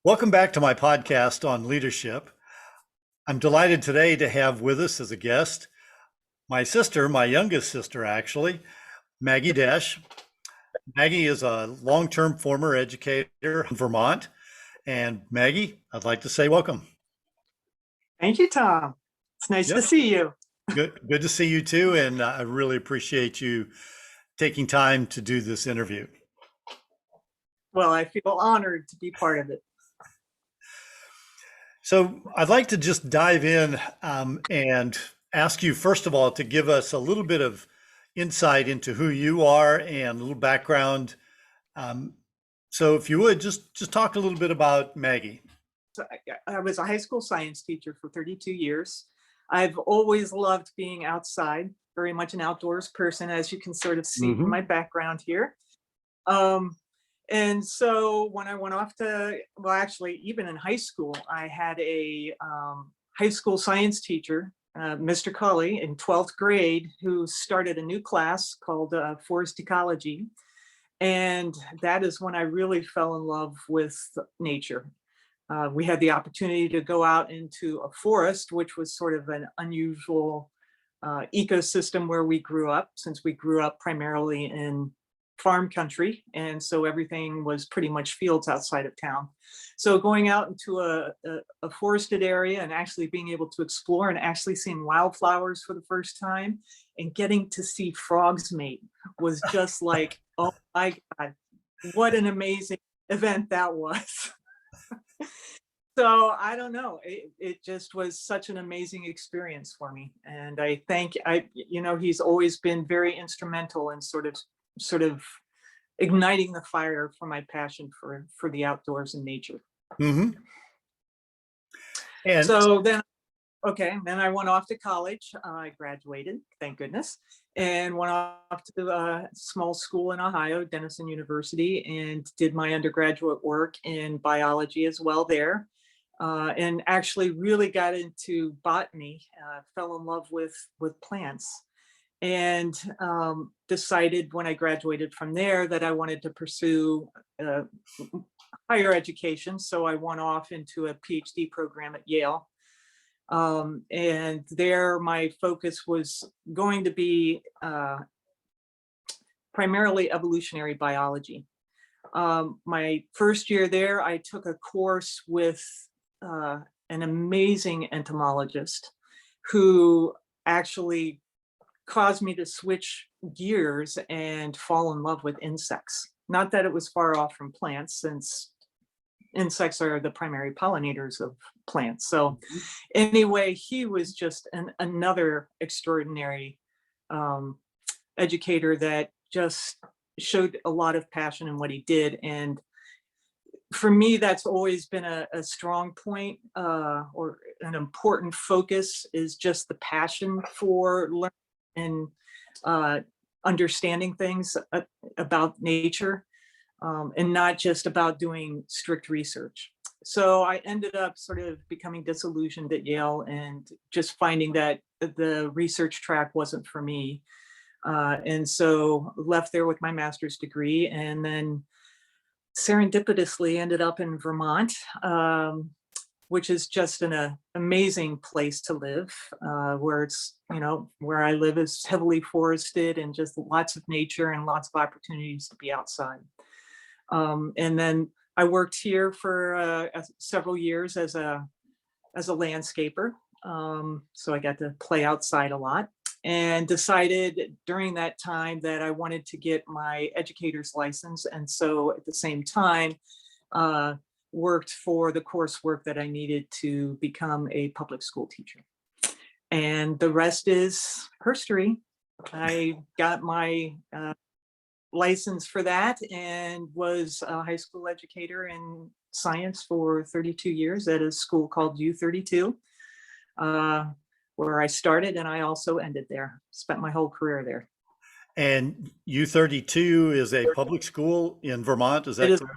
Welcome back to my podcast on leadership. I'm delighted today to have with us as a guest my sister, my youngest sister actually, Maggie Desch. Maggie is a long-term former educator in Vermont. And Maggie, I'd like to say welcome. Thank you, Tom. It's nice to Yep, see you. good to see you too. And I really appreciate you taking time to do this interview. Well, I feel honored to be part of it. So I'd like to just dive in and ask you, first of all, to give us a little bit of insight into who you are and a little background. Um, so if you would, just talk a little bit about Maggie. So I was a high school science teacher for 32 years. I've always loved being outside, very much an outdoors person, as you can sort of see from Hmm. my background here. Um, and so when I went off to, well, actually, even in high school, I had a high school science teacher, Mr. Cully, in 12th grade, who started a new class called Forest Ecology. And that is when I really fell in love with nature. We had the opportunity to go out into a forest, which was sort of an unusual ecosystem where we grew up, since we grew up primarily in farm country. And so everything was pretty much fields outside of town. So going out into a forested area and actually being able to explore and actually seeing wildflowers for the first time and getting to see frogs mate was just like, oh my God, what an amazing event that was. So I don't know, it just was such an amazing experience for me. And he's always been very instrumental in sort of igniting the fire for my passion for the outdoors and nature. Hmm. And So then I went off to college. I graduated, thank goodness, and went off to a small school in Ohio, Denison University, and did my undergraduate work in biology as well there. And actually really got into botany, fell in love with plants, and decided when I graduated from there that I wanted to pursue uh, higher education. So I went off into a PhD program at Yale. And there my focus was going to be primarily evolutionary biology. My first year there, I took a course with an amazing entomologist who actually caused me to switch gears and fall in love with insects. Not that it was far off from plants, since insects are the primary pollinators of plants. So anyway, he was just another extraordinary um, educator that just showed a lot of passion in what he did. And for me, that's always been a strong point, or an important focus, is just the passion for learning and understanding things about nature, and not just about doing strict research. So I ended up sort of becoming disillusioned at Yale and just finding that the research track wasn't for me. And so left there with my master's degree, and then serendipitously ended up in Vermont, which is just an amazing place to live, where where I live is heavily forested and just lots of nature and lots of opportunities to be outside. And then I worked here for several years as a landscaper. So I got to play outside a lot, and decided during that time that I wanted to get my educator's license. And so at the same time, worked for the coursework that I needed to become a public school teacher. And the rest is history. I got my license for that and was a high school educator in science for 32 years at a school called U32, where I started, and I also ended there. Spent my whole career there. and U32 is a public school in Vermont, is It that is. correct?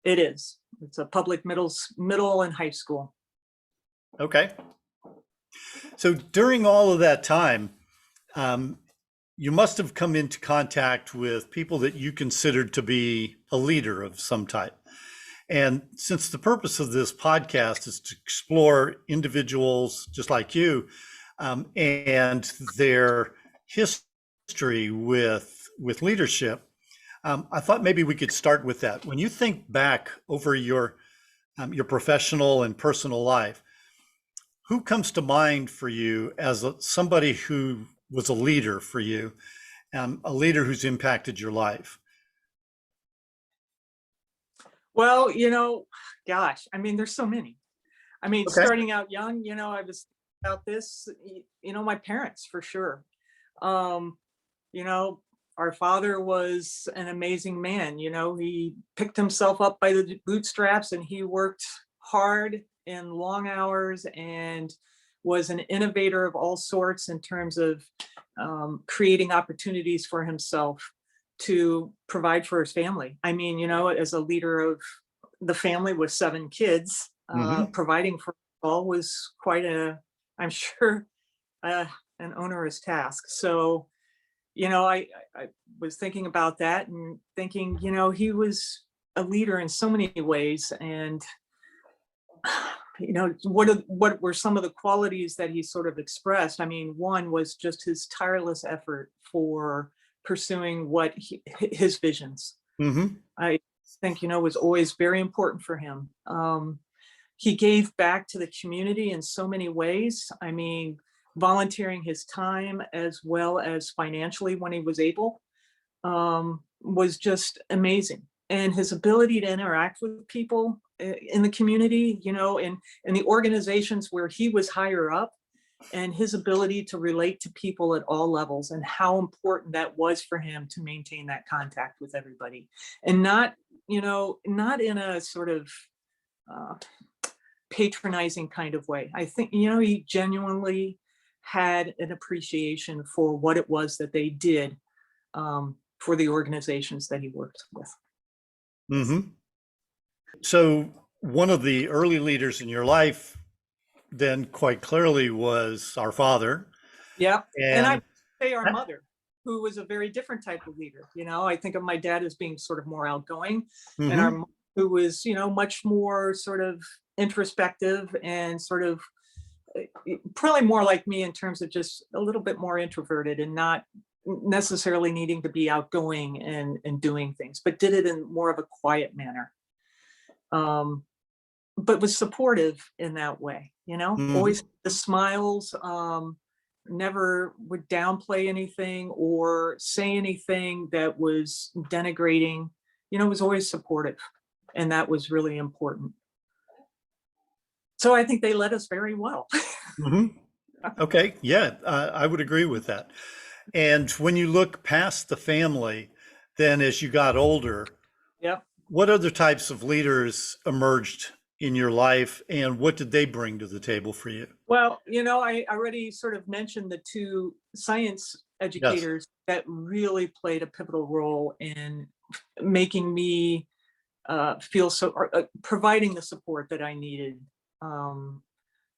It is. It's a public middle and high school. Okay. So during all of that time, um, you must have come into contact with people that you considered to be a leader of some type. And since the purpose of this podcast is to explore individuals just like you, and their history with leadership, I thought maybe we could start with that. When you think back over your professional and personal life, who comes to mind for you as somebody who was a leader for you, a leader who's impacted your life? Well, gosh, I mean, there's so many. I mean, Okay. starting out young, I was about this, my parents for sure. Um, you know, our father was an amazing man. He picked himself up by the bootstraps and he worked hard in long hours and was an innovator of all sorts in terms of creating opportunities for himself to provide for his family. I mean, as a leader of the family with 7 kids, Hmm. providing for all was quite I'm sure, uh, an onerous task. So, I was thinking about that and thinking, he was a leader in so many ways. And, what were some of the qualities that he sort of expressed? I mean, one was just his tireless effort for pursuing his visions. Hmm. I think, was always very important for him. He gave back to the community in so many ways. I mean, volunteering his time as well as financially when he was able, was just amazing. And his ability to interact with people in the community, in the organizations where he was higher up, and his ability to relate to people at all levels and how important that was for him to maintain that contact with everybody. And not in a sort of uh, patronizing kind of way. I think, he genuinely had an appreciation for what it was that they did, for the organizations that he worked with. Hmm. So one of the early leaders in your life then quite clearly was our father. Yeah. And I And would say our mother, who was a very different type of leader. I think of my dad as being sort of more outgoing, and our hmm. mom, who was, much more sort of introspective and sort of probably more like me in terms of just a little bit more introverted and not necessarily needing to be outgoing and doing things, but did it in more of a quiet manner. Um, but was supportive in that way, always Hmm. the smiles, never would downplay anything or say anything that was denigrating, was always supportive. And that was really important. So I think they led us very well. Hmm. Okay. Yeah, I would agree with that. And when you look past the family, then as you got older, Yep. what other types of leaders emerged in your life and what did they bring to the table for you? Well, I already sort of mentioned the 2 science Yes. educators that really played a pivotal role in making me feel so, or providing the support that I needed, um,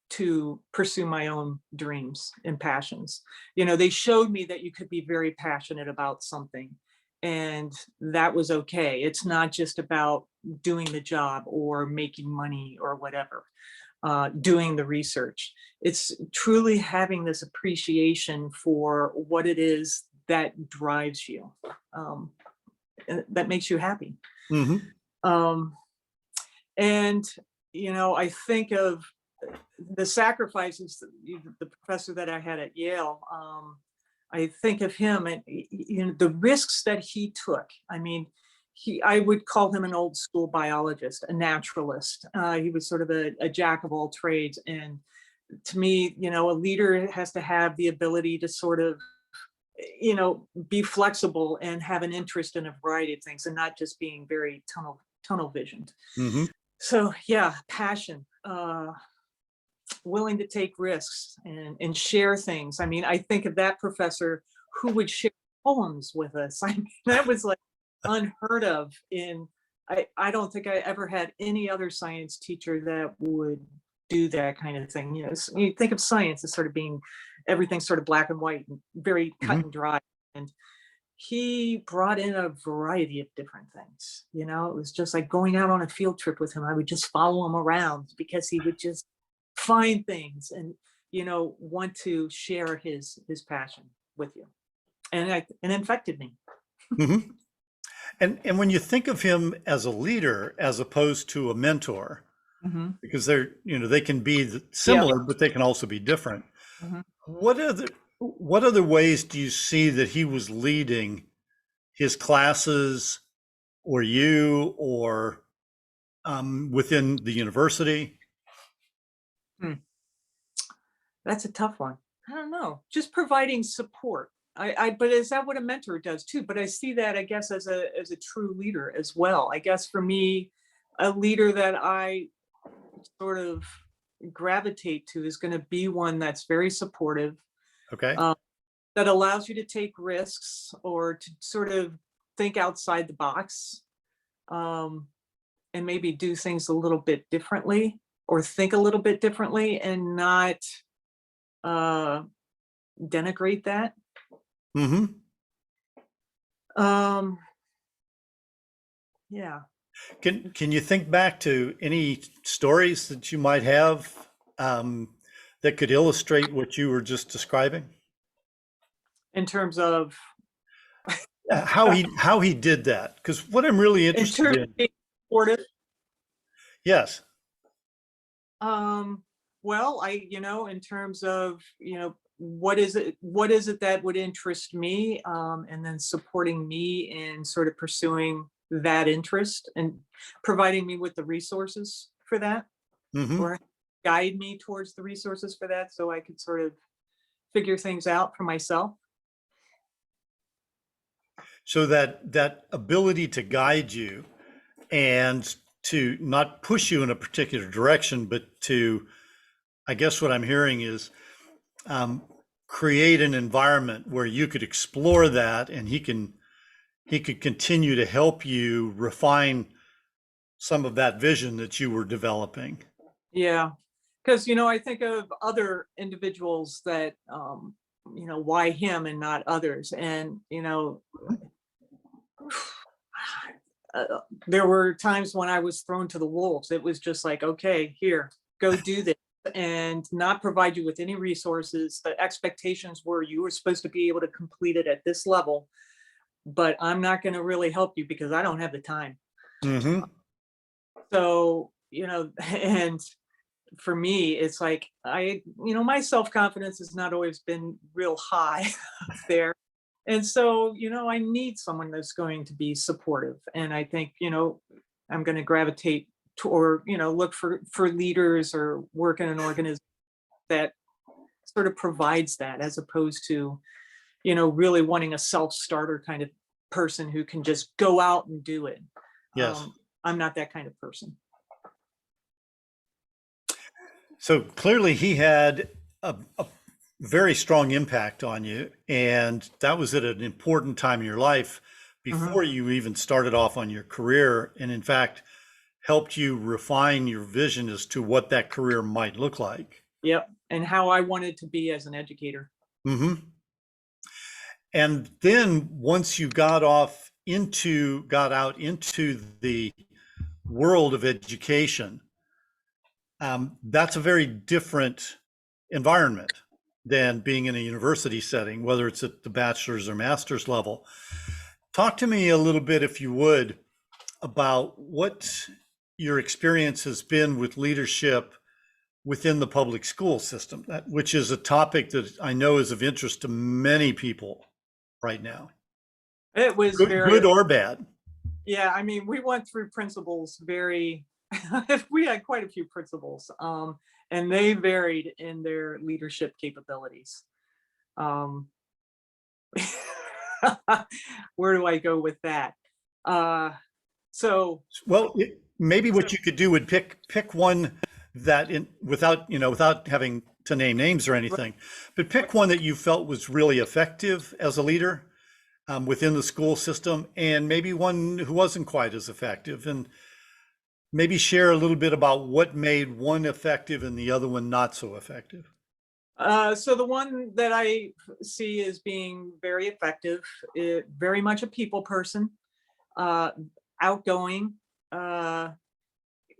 to pursue my own dreams and passions. They showed me that you could be very passionate about something and that was okay. It's not just about doing the job or making money or whatever, doing the research. It's truly having this appreciation for what it is that drives you, um, that makes you happy. Hmm. Um, and, I think of the sacrifices that the professor that I had at Yale, I think of him and the risks that he took. I mean, I would call him an old school biologist, a naturalist. He was sort of a jack of all trades. And to me, a leader has to have the ability to sort of, be flexible and have an interest in a variety of things and not just being very tunnel visioned. Hmm. So yeah, passion, willing to take risks and share things. I mean, I think of that professor who would share poems with us. I mean, that was like unheard of I don't think I ever had any other science teacher that would do that kind of thing. You think of science as sort of being everything sort of black and white and very cut Hmm. and dry. And he brought in a variety of different things. You know, it was just like going out on a field trip with him. I would just follow him around because he would just find things and, you know, want to share his passion with you. And it infected me. Hmm. And when you think of him as a leader as opposed to a mentor, Hmm. because they're, they can be Yeah. similar, but they can also be different. Hmm. What other ways do you see that he was leading his classes or you or within the university? Hmm. That's a tough one. I don't know. Just providing support. But is that what a mentor does too? But I see that, I guess, as a true leader as well. I guess for me, a leader that I sort of gravitate to is going to be one that's very supportive, Okay. uh, that allows you to take risks or to sort of think outside the box, um, and maybe do things a little bit differently or think a little bit differently and not uh, denigrate that. Hmm. Um, yeah. Can you think back to any stories that you might have um, that could illustrate what you were just describing? In terms of How he did that? Because what I'm really in interested terms of in, being supportive, yes. um, well, in terms of, what is it that would interest me, and then supporting me in sort of pursuing that interest and providing me with the resources for that, Hmm. or guide me towards the resources for that so I could sort of figure things out for myself. So that ability to guide you and to not push you in a particular direction, but to, I guess what I'm hearing is um, create an environment where you could explore that, and he could continue to help you refine some of that vision that you were developing. Yeah. Because, I think of other individuals that, why him and not others? And, there were times when I was thrown to the wolves. It was just like, okay, here, go do this, and not provide you with any resources. The expectations were you were supposed to be able to complete it at this level, but I'm not going to really help you because I don't have the time. Hmm. So, and for me, it's like my self-confidence has not always been real high there. And so, I need someone that's going to be supportive. And I think, I'm going to gravitate to, or, look for leaders or work in an organization that sort of provides that, as opposed to, really wanting a self-starter kind of person who can just go out and do it. Yes. I'm not that kind of person. So clearly he had a very strong impact on you, and that was at an important time in your life Mhm. before you even started off on your career, and in fact helped you refine your vision as to what that career might look like. Yep. And how I wanted to be as an educator. Hmm. And then once you got out into the world of education, that's a very different environment than being in a university setting, whether it's at the bachelor's or master's level. Talk to me a little bit, if you would, about what your experience has been with leadership within the public school system, which is a topic that I know is of interest to many people right now, It was good very, or bad. yeah, I mean, we went through principals very, we had quite a few principals, and they varied in their leadership capabilities. Um, where do I go with that? Uh, so, Well, maybe what you could do would pick one that without having to name names or anything, but pick one that you felt was really effective as a leader within the school system, and maybe one who wasn't quite as effective, and maybe share a little bit about what made one effective and the other one not so effective. So the one that I see as being very effective, very much a people person, uh, outgoing,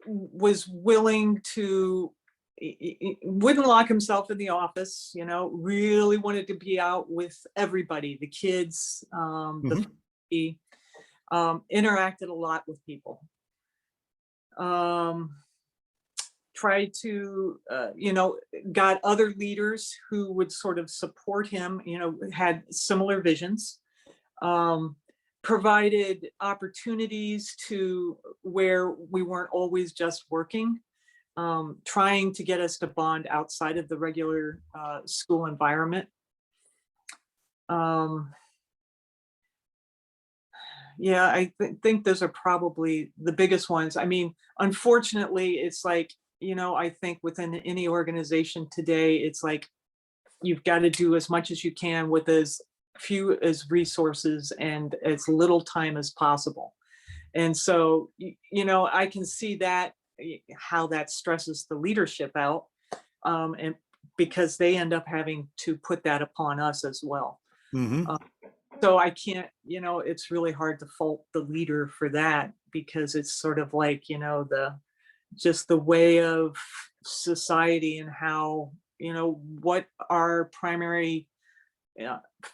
was willing to, wouldn't lock himself in the office, really wanted to be out with everybody, the kids, Mhm. the interacted a lot with people. Um, Tried to, got other leaders who would sort of support him, had similar visions, um, provided opportunities to where we weren't always just working, trying to get us to bond outside of the regular school environment. Um, yeah, I think those are probably the biggest ones. I mean, unfortunately, it's like, I think within any organization today, it's like you've got to do as much as you can with as few as resources and as little time as possible. And so, I can see that, how that stresses the leadership out, and because they end up having to put that upon us as well. Mhm. Uh, so I can't, it's really hard to fault the leader for that, because it's sort of like, just the way of society and how, what our primary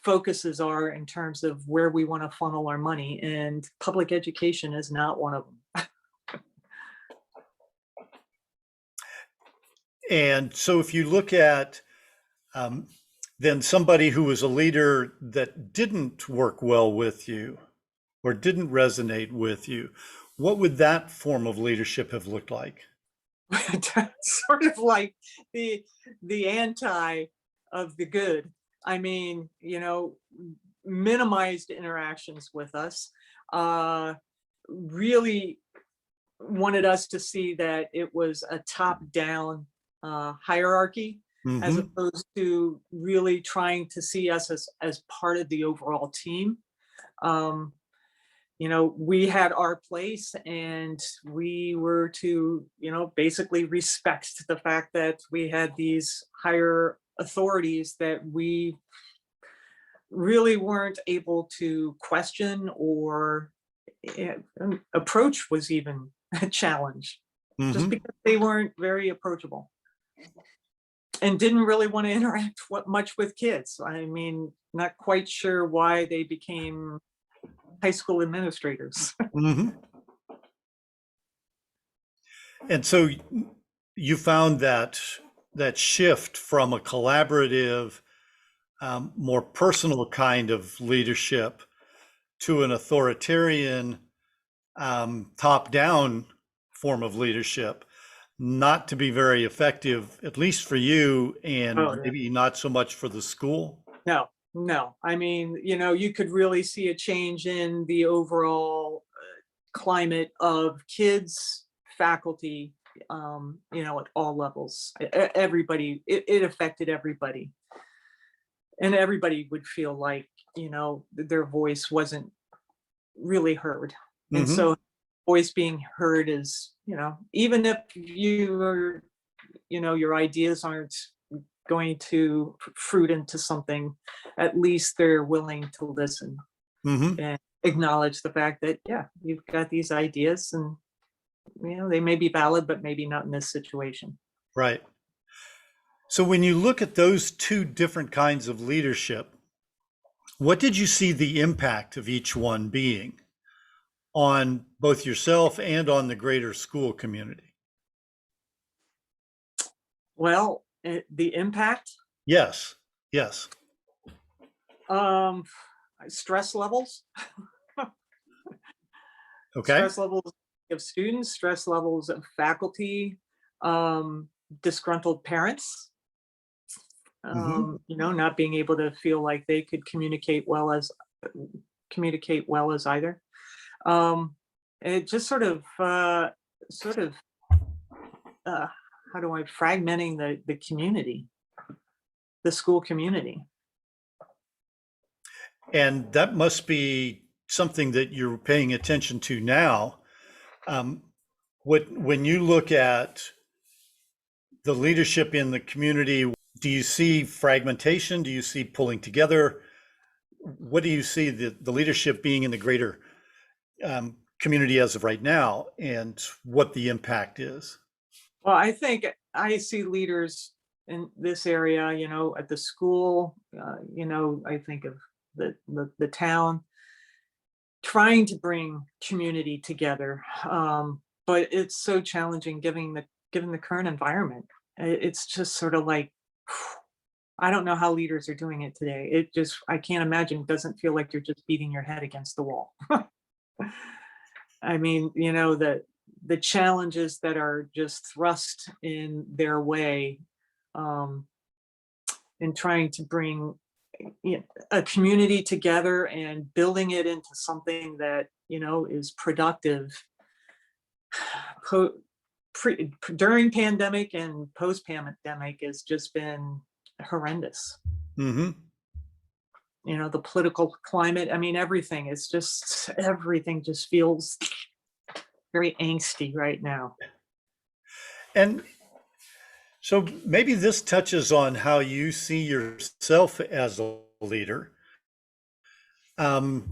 focuses are in terms of where we want to funnel our money. And public education is not one of them. And so if you look at um, then somebody who was a leader that didn't work well with you or didn't resonate with you, what would that form of leadership have looked like? Sort of like the anti of the good. I mean, minimized interactions with us, really wanted us to see that it was a top-down hierarchy, as Hmm. opposed to really trying to see us as part of the overall team. Um, we had our place, and we were to, basically respect the fact that we had these higher authorities that we really weren't able to question, or approach was even a challenge, just Hmm. because they weren't very approachable and didn't really want to interact much with kids. I mean, not quite sure why they became high school administrators. Hmm. And so you found that shift from a collaborative, more personal kind of leadership to an authoritarian, top-down form of leadership, not to be very effective, at least for you, and Oh, maybe not so much for the school. no, no. I mean, you could really see a change in the overall climate of kids, faculty, at all levels. Everybody, it affected everybody. And everybody would feel like, their voice wasn't really heard. And Hmm. so voice being heard is, even if you are, your ideas aren't going to fruit into something, at least they're willing to listen Hmm. and acknowledge the fact that, yeah, you've got these ideas, and they may be valid, but maybe not in this situation. Right. So when you look at those two different kinds of leadership, what did you see the impact of each one being on both yourself and on the greater school community? Well, the impact, Yes. Yes. um stress levels, Okay. stress levels of students, stress levels of faculty, um disgruntled parents, Hmm. not being able to feel like they could communicate well as either. It just sort of uh how do I, fragmenting the community, the school community. And that must be something that you're paying attention to now. Um, when you look at the leadership in the community Do you see fragmentation? Do you see pulling together? What do you see the leadership being in the greater community as of right now, and what the impact is? Well, I think I see leaders in this area, at the school, I think of the town, trying to bring community together. But it's so challenging given the current environment. It's just sort of like, I don't know how leaders are doing it today. I can't imagine. It doesn't feel like you're just beating your head against the wall. I mean, the challenges that are just thrust in their way, um, in trying to bring a community together and building it into something that is productive during pandemic and post pandemic has just been horrendous. Hmm. The political climate, I mean, everything just feels very angsty right now. And so maybe this touches on how you see yourself as a leader. And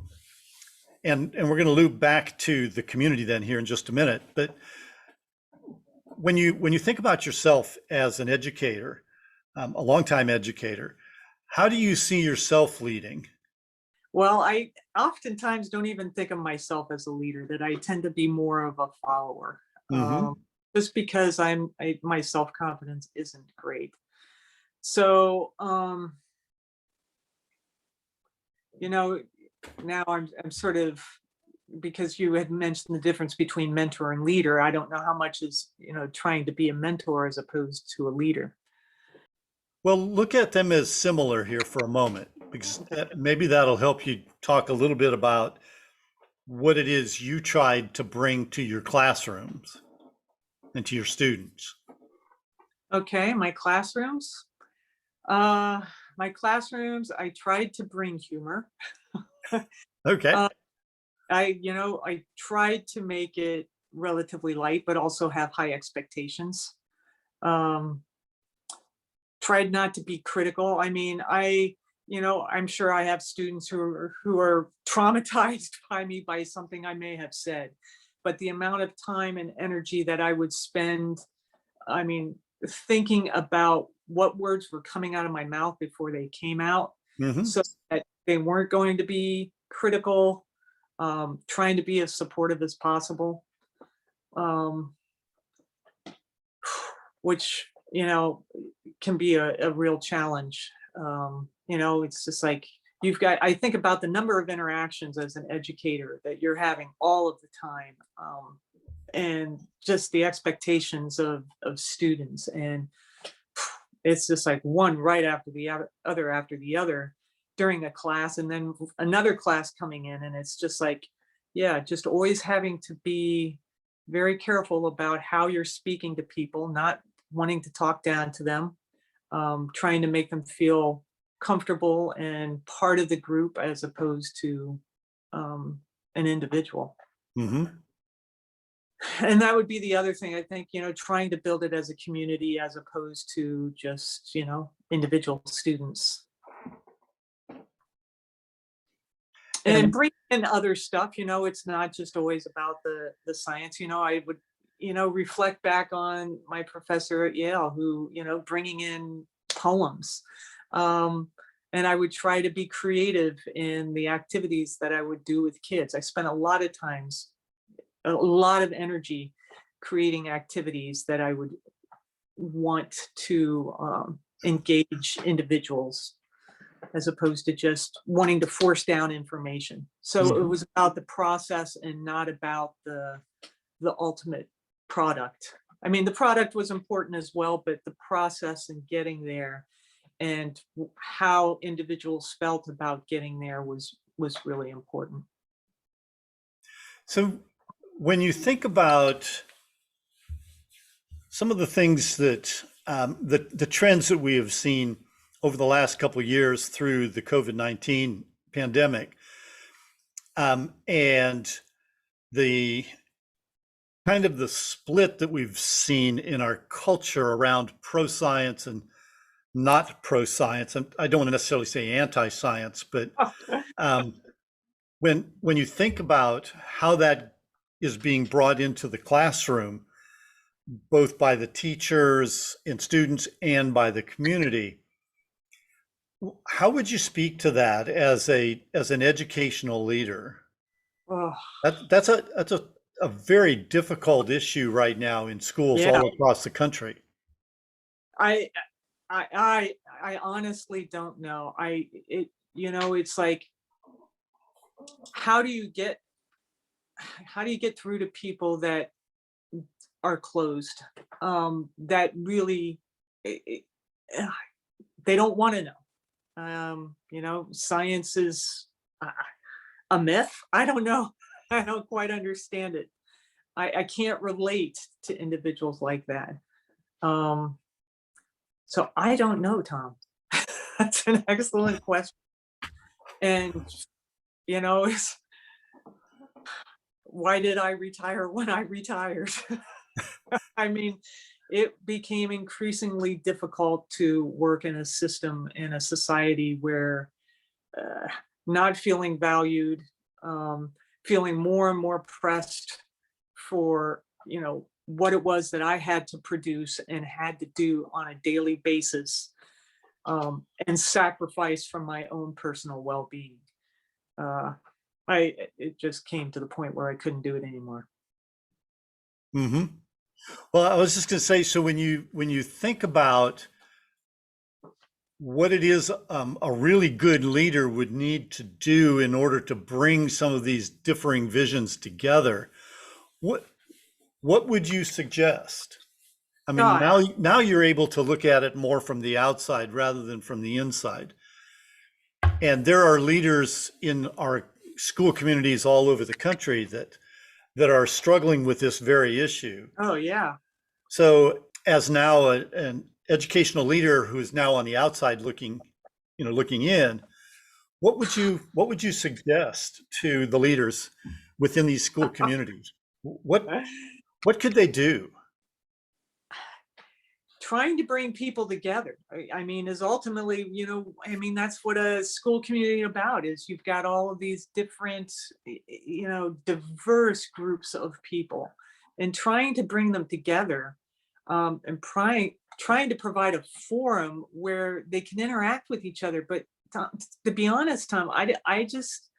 we're going to loop back to the community then here in just a minute. But when you think about yourself as an educator, a longtime educator, how do you see yourself leading? Well, I oftentimes don't even think of myself as a leader, that I tend to be more of a follower. Hmm. Just because my self-confidence isn't great. So, now I'm sort of, because you had mentioned the difference between mentor and leader, I don't know how much is, trying to be a mentor as opposed to a leader. Well, look at them as similar here for a moment, because maybe that'll help you talk a little bit about what it is you tried to bring to your classrooms and to your students. Okay, my classrooms, I tried to bring humor. Okay. Uh, I tried to make it relatively light, but also have high expectations. Um, Tried not to be critical. I mean, I'm sure I have students who are traumatized by me, by something I may have said, but the amount of time and energy that I would spend, I mean, thinking about what words were coming out of my mouth before they came out, Hmm. so that they weren't going to be critical, trying to be as supportive as possible, um, which, can be a real challenge. It's just like, I think about the number of interactions as an educator that you're having all of the time, and just the expectations of students. And it's just like one right after the other after the other during a class, and then another class coming in. And it's just like, yeah, just always having to be very careful about how you're speaking to people, not wanting to talk down to them, trying to make them feel comfortable and part of the group as opposed to an individual. Hmm. And that would be the other thing, I think, trying to build it as a community as opposed to just, individual students. And And bring in other stuff, it's not just always about the science. I would, reflect back on my professor at Yale, who, bringing in poems. And I would try to be creative in the activities that I would do with kids. I spent a lot of energy creating activities that I would want to engage individuals, as opposed to just wanting to force down information. So it Mhm. was about the process and not about the ultimate product. I mean, the product was important as well, but the process and getting there, and how individuals felt about getting there was really important. So when you think about some of the things that the trends that we have seen over the last couple of years through the COVID-19 pandemic, and the kind of the split that we've seen in our culture around pro science and not pro-science, and I don't want to necessarily say anti-science, but um, when you think about how that is being brought into the classroom, both by the teachers and students and by the community, how would you speak to that as an educational leader? Oh, That's a very difficult issue right now in schools yeah. all across the country. I I honestly don't know. It's like, how do you get how do you get through to people that are closed? That really, i- i- uh, they don't want to know. Science is a a myth. I don't know. I don't quite understand it. I can't relate to individuals like that. Um, so I don't know, Tom. That's an excellent question. And, it's, why did I retire when I retired? I mean, it became increasingly difficult to work in a system, in a society where, uh, not feeling valued, um, feeling more and more pressed for, what it was that I had to produce and had to do on a daily basis, and sacrifice from my own personal well-being. Uh, it just came to the point where I couldn't do it anymore. Hmm. Well, I was just going to say, so when you think about what it is a really good leader would need to do in order to bring some of these differing visions together, what what would you suggest? I mean, God, now you're able to look at it more from the outside rather than from the inside. And there are leaders in our school communities all over the country that are struggling with this very issue. oh yeah. So, as now an educational leader who is now on the outside looking in, what would you suggest to the leaders within these school communities? What could they do? Trying to bring people together. I mean, is ultimately, that's what a school community about is. You've got all of these different, diverse groups of people, and trying to bring them together, and trying to provide a forum where they can interact with each other. But to be honest, Tom, I just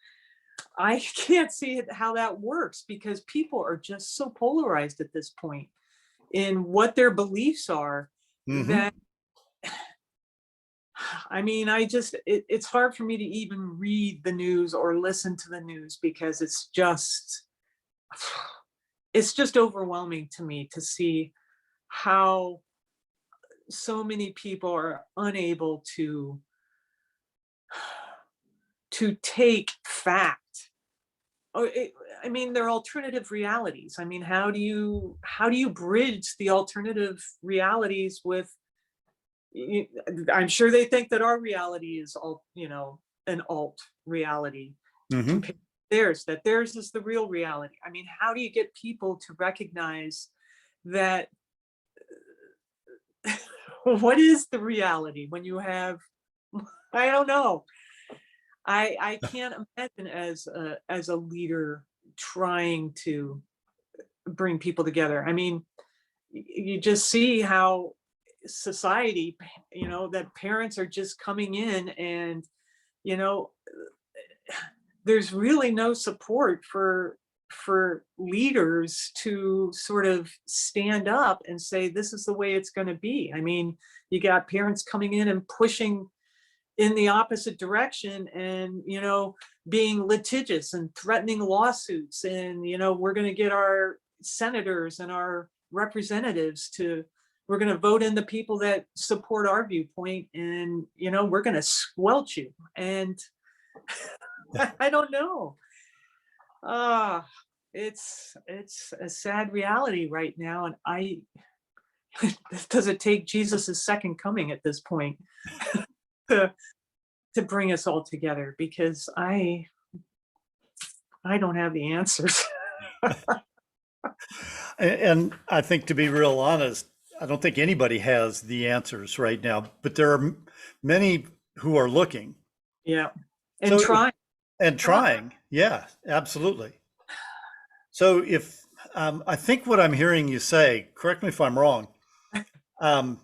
I can't see how that works, because people are just so polarized at this point in what their beliefs are, Hmm. that I mean, it's hard for me to even read the news or listen to the news, because it's just overwhelming to me to see how so many people are unable to take fact. Or I mean, they're alternative realities. I mean, how do you bridge the alternative realities with, y- I'm sure they think that our reality is an alt reality Hmm. compared to theirs, that theirs is the real reality. I mean, how do you get people to recognize that? What is the reality when you have, I don't know. I can't imagine as a leader trying to bring people together. I mean, you just see how society, that parents are just coming in, and you know there's really no support for leaders to sort of stand up and say, this is the way it's going to be. I mean, you got parents coming in and pushing in the opposite direction, and being litigious and threatening lawsuits, and we're going to get our senators and our representatives to, we're going to vote in the people that support our viewpoint, and we're going to squelch you. And I don't know. Ah, it's a sad reality right now, and I does it take Jesus' second coming at this point to bring us all together? Because I don't have the answers. And I think, to be real honest, I don't think anybody has the answers right now, but there are many who are looking. Yeah. And So, trying. and trying. Yeah, absolutely. So if I think what I'm hearing you say, correct me if I'm wrong, um,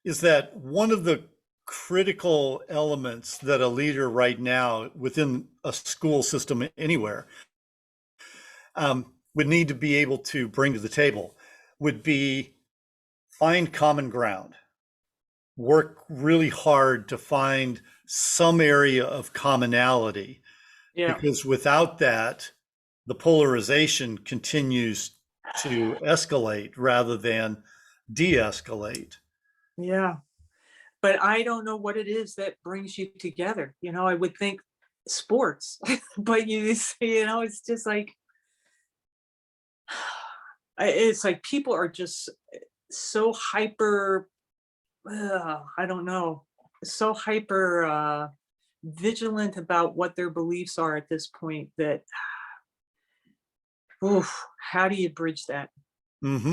is that one of the critical elements that a leader right now within a school system anywhere would need to be able to bring to the table would be find common ground, work really hard to find some area of commonality, Yeah. because without that, the polarization continues to escalate rather than de-escalate. Yeah. But I don't know what it is that brings you together. I would think sports, but you see, it's just like, it's like people are just so hyper, I don't know, so hyper vigilant about what their beliefs are at this point that, oof, how do you bridge that? Hmm.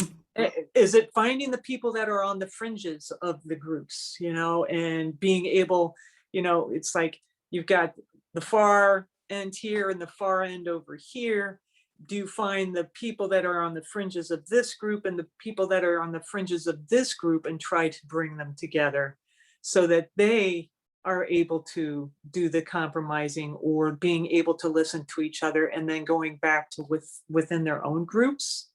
Is it finding the people that are on the fringes of the groups, and being able, it's like you've got the far end here and the far end over here. Do you find the people that are on the fringes of this group and the people that are on the fringes of this group and try to bring them together so that they are able to do the compromising or being able to listen to each other and then going back to within their own groups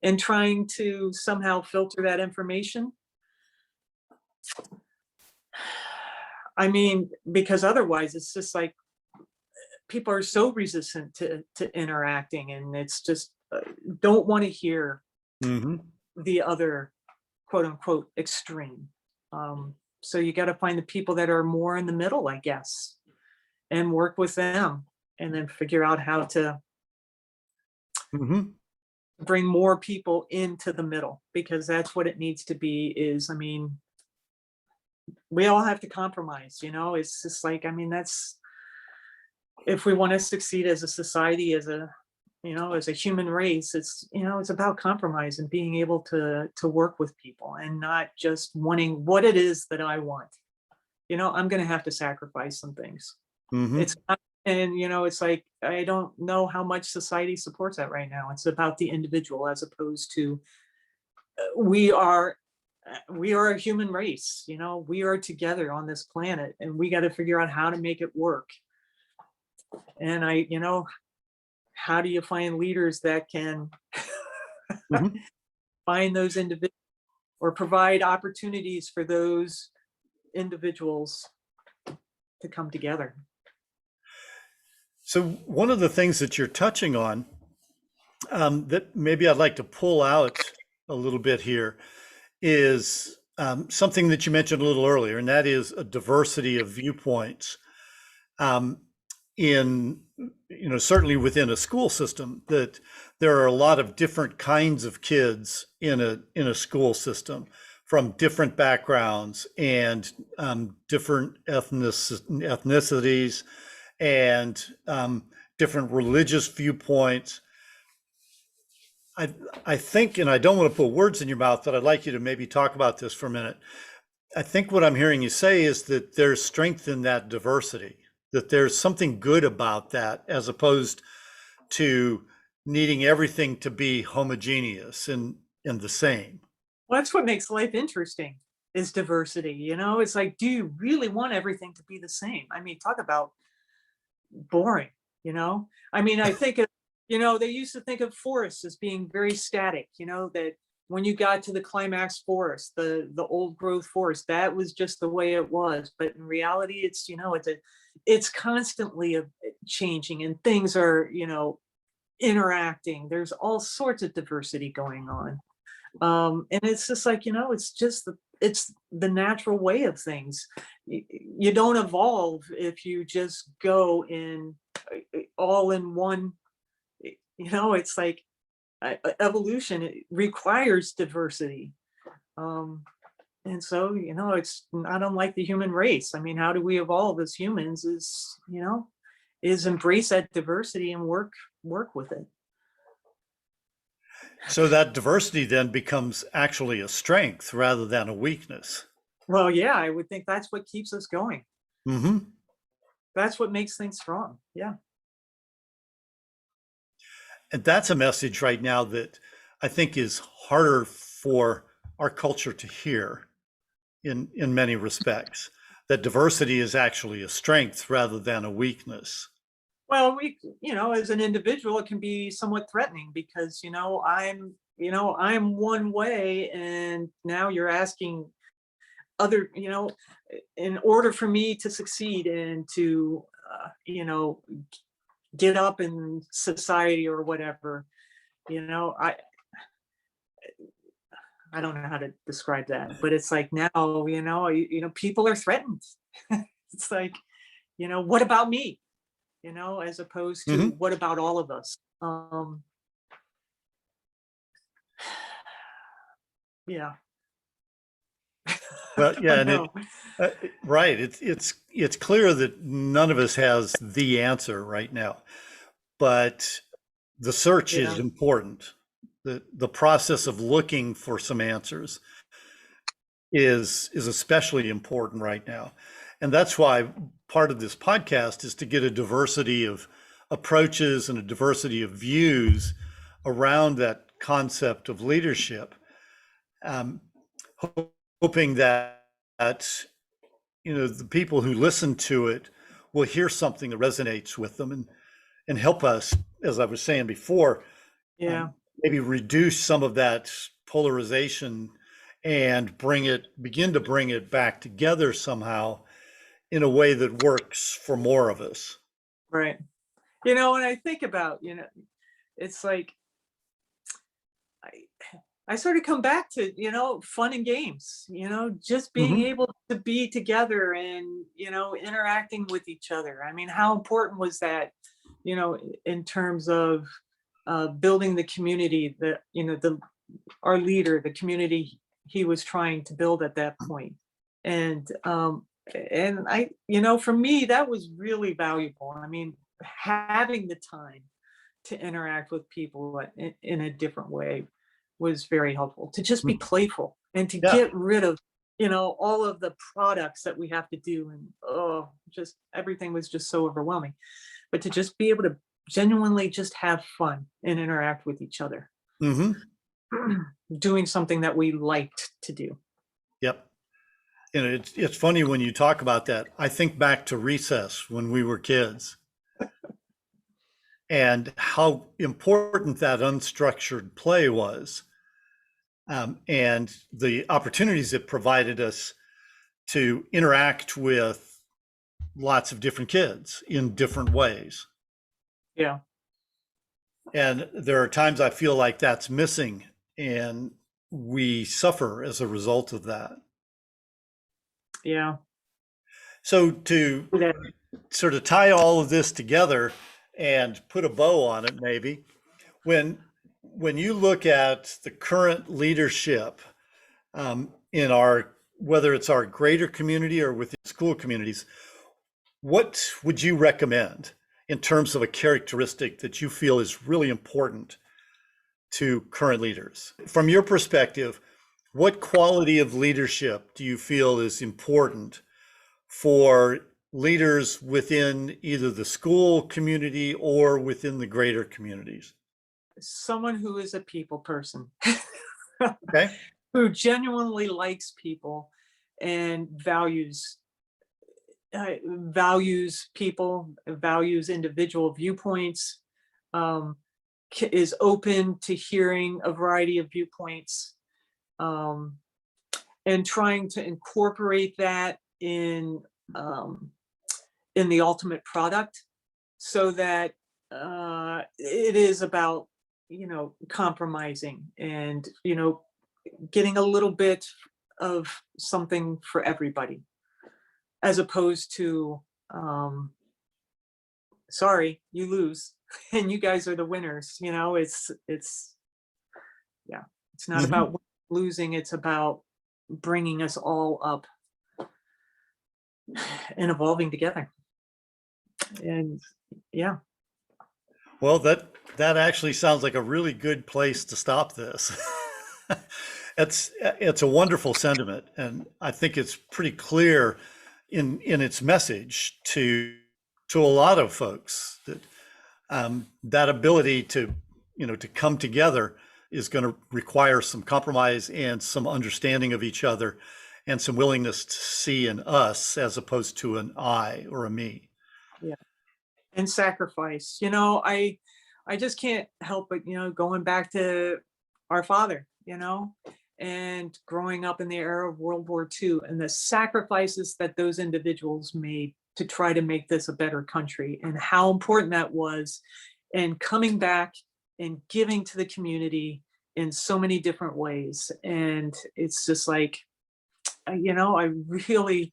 and trying to somehow filter that information? I mean, because otherwise it's just like people are so resistant to interacting, and it's just don't want to hear Hmm. the other quote unquote extreme. So you got to find the people that are more in the middle, I guess, and work with them and then figure out how to Hmm. bring more people into the middle, because that's what it needs to be. Is, I mean, we all have to compromise, it's just like, I mean, that's, if we want to succeed as a society, as a human race, it's about compromise and being able to work with people and not just wanting what it is that I want. I'm going to have to sacrifice some things. Hmm. It's not, and it's like, I don't know how much society supports that right now. It's about the individual as opposed to we are a human race. We are together on this planet and we got to figure out how to make it work. And how do you find leaders that can Hmm. find those individuals or provide opportunities for those individuals to come together? So one of the things that you're touching on, that maybe I'd like to pull out a little bit here, is something that you mentioned a little earlier, and that is a diversity of viewpoints. Um, in certainly within a school system, that there are a lot of different kinds of kids in a school system from different backgrounds and different ethnicities and different religious viewpoints. I think, and I don't want to put words in your mouth, but I'd like you to maybe talk about this for a minute. I think what I'm hearing you say is that there's strength in that diversity, that there's something good about that, as opposed to needing everything to be homogeneous and the same. Well, that's what makes life interesting, is diversity. It's like, do you really want everything to be the same? I mean, talk about boring. I mean, I think they used to think of forests as being very static, that when you got to the climax forest, the old growth forest, that was just the way it was. But in reality, it's constantly changing, and things are, interacting. There's all sorts of diversity going on. And it's just like, it's the natural way of things. You don't evolve if you just go in all in one. It's like evolution, it requires diversity. And so, it's not unlike the human race. I mean, how do we evolve as humans is embrace that diversity and work with it. So that diversity then becomes actually a strength rather than a weakness. Well, yeah, I would think that's what keeps us going. Hmm. That's what makes things strong. Yeah. And that's a message right now that I think is harder for our culture to hear in many respects, that diversity is actually a strength rather than a weakness. Well, as an individual, it can be somewhat threatening because, I'm one way and now you're asking other, in order for me to succeed and to, get up in society or whatever, you know, I don't know how to describe that, but it's like now, people are threatened. It's like, what about me? As opposed to Hmm. what about all of us? Yeah, Well, I yeah, and know. right. It's clear that none of us has the answer right now, but the search is Yeah, important. The process of looking for some answers is especially important right now. And that's why part of this podcast is to get a diversity of approaches and a diversity of views around that concept of leadership. Um, hoping that the people who listen to it will hear something that resonates with them and help us, as I was saying before, yeah, maybe reduce some of that polarization and begin to bring it back together somehow in a way that works for more of us. right. When I think about, it's like I I sort of come back to, fun and games, just being Hmm. able to be together and, interacting with each other. I mean, how important was that, in terms of building the community that, our leader, the community he was trying to build at that point. And for me, that was really valuable. I mean, having the time to interact with people in a different way was very helpful. To just be playful and to Yeah. get rid of, all of the products that we have to do, and just everything was just so overwhelming. But to just be able to genuinely just have fun and interact with each other, Hmm. doing something that we liked to do. Yep. And it's funny when you talk about that. I think back to recess when we were kids and how important that unstructured play was, and the opportunities it provided us to interact with lots of different kids in different ways. Yeah, And there are times I feel like that's missing, and we suffer as a result of that. yeah. So, to That- sort of tie all of this together and put a bow on it, maybe, when you look at the current leadership in our, whether it's our greater community or within school communities, what would you recommend in terms of a characteristic that you feel is really important to current leaders? From your perspective, what quality of leadership do you feel is important for leaders within either the school community or within the greater communities? Someone who is a people person, Okay. who genuinely likes people and values people, values individual viewpoints, um, is open to hearing a variety of viewpoints, um, and trying to incorporate that um, in the ultimate product, so that it is about compromising and getting a little bit of something for everybody, as opposed to sorry, you lose and you guys are the winners. It's yeah, it's not Hmm. about losing, it's about bringing us all up and evolving together. And yeah. Well, that actually sounds like a really good place to stop this. It's a wonderful sentiment, and I think it's pretty clear in its message to a lot of folks that that ability to to come together is going to require some compromise and some understanding of each other and some willingness to see an us as opposed to an I or a me. Yeah. And sacrifice. I just can't help but, going back to our father, and growing up in the era of World War II and the sacrifices that those individuals made to try to make this a better country and how important that was, and coming back and giving to the community in so many different ways. And it's just like, I really,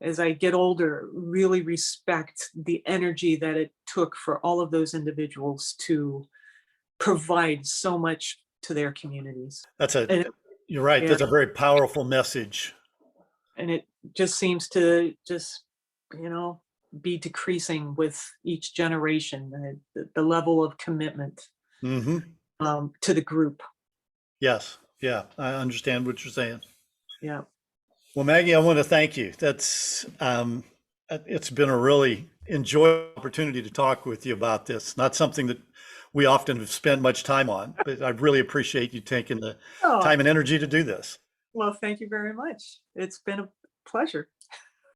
as I get older, really respect the energy that it took for all of those individuals to provide so much to their communities. That's And you're right. yeah, That's a very powerful message. and it just seems to just, you know, be decreasing with each generation, the level of commitment Hmm. to the group. Yes. Yeah. I understand what you're saying. Yeah. Well, Maggie, I want to thank you. It's been a really enjoyable opportunity to talk with you about this. Not something that we often have spent much time on, but I really appreciate you taking the Oh, time and energy to do this. well, thank you very much. It's been a pleasure.